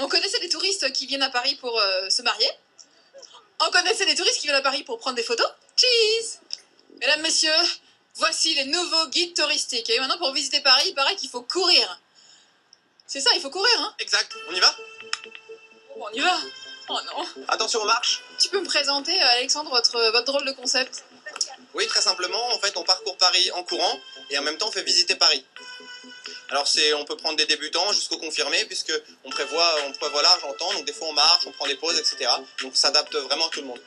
On connaissait des touristes qui viennent à Paris pour se marier. On connaissait des touristes qui viennent à Paris pour prendre des photos. Cheese! Mesdames, messieurs, voici les nouveaux guides touristiques. Et maintenant, pour visiter Paris, il paraît qu'il faut courir. C'est ça, il faut courir, hein? Exact, on y va? Bon, on y va. Oh non. Attention aux marches. Tu peux me présenter, Alexandre, votre drôle de concept? Oui, très simplement, en fait, on parcourt Paris en courant et en même temps on fait visiter Paris. Alors on peut prendre des débutants jusqu'aux confirmés puisque on prévoit large en temps, donc des fois on marche, on prend des pauses, etc. Donc ça s'adapte vraiment à tout le monde.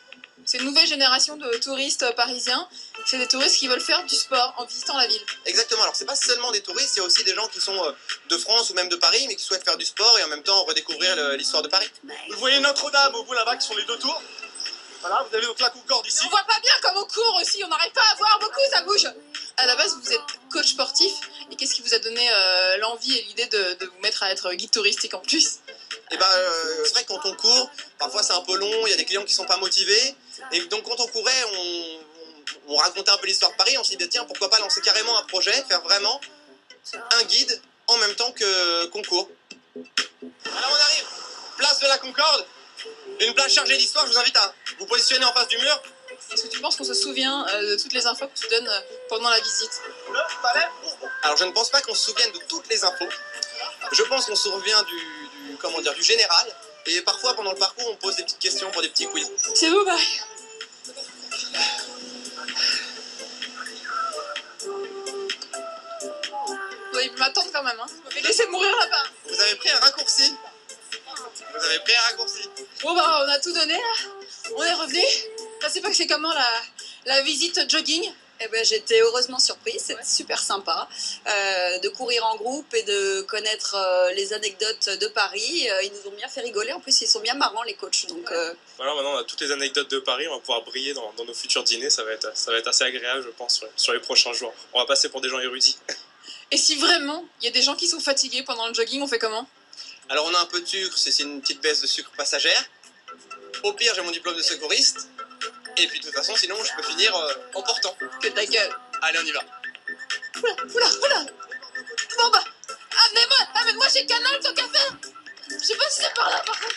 C'est une nouvelle génération de touristes parisiens. C'est des touristes qui veulent faire du sport en visitant la ville. Exactement, alors c'est pas seulement des touristes, il y a aussi des gens qui sont de France ou même de Paris mais qui souhaitent faire du sport et en même temps redécouvrir l'histoire de Paris. Vous voyez Notre-Dame au bout là-bas qui sont les deux tours. Voilà, vous avez donc la Concorde ici. On voit pas bien comme on court aussi, on n'arrive pas à voir beaucoup, ça bouge. À la base, vous êtes coach sportif, et qu'est-ce qui vous a donné l'envie et l'idée de vous mettre à être guide touristique en plus? Et c'est vrai que quand on court, parfois c'est un peu long, il y a des clients qui sont pas motivés, et donc quand on courait, on racontait un peu l'histoire de Paris, on s'est dit tiens, pourquoi pas lancer carrément un projet, faire vraiment un guide en même temps qu'on court. Alors on arrive, place de la Concorde, une place chargée d'histoire, je vous invite à vous positionner en face du mur. Est-ce que tu penses qu'on se souvient de toutes les infos que tu donnes pendant la visite? Le palais. Alors je ne pense pas qu'on se souvienne de toutes les infos, je pense qu'on se souvient du général, et parfois pendant le parcours on pose des petites questions pour des petits quiz. C'est vous, bye. Vous allez m'attendre quand même, hein. Vous m'avez laissé mourir là-bas. Vous avez pris un raccourci. Bon bah on a tout donné là. On est revenu. Je sais pas que c'est comment la visite jogging. Eh ben, j'étais heureusement surprise, c'était super sympa de courir en groupe et de connaître les anecdotes de Paris. Ils nous ont bien fait rigoler, en plus ils sont bien marrants les coachs. Donc, Voilà, maintenant on a toutes les anecdotes de Paris, on va pouvoir briller dans nos futurs dîners, ça va être assez agréable je pense sur les prochains jours. On va passer pour des gens érudits. Et si vraiment il y a des gens qui sont fatigués pendant le jogging, on fait comment? Alors on a un peu de sucre, c'est une petite baisse de sucre passagère. Au pire j'ai mon diplôme de secouriste. Et puis de toute façon sinon je peux finir en portant. Que ta gueule. Allez on y va. Oula. Bon bah, amène-moi chez Canal tant qu'à faire. Je sais pas si c'est par là par contre.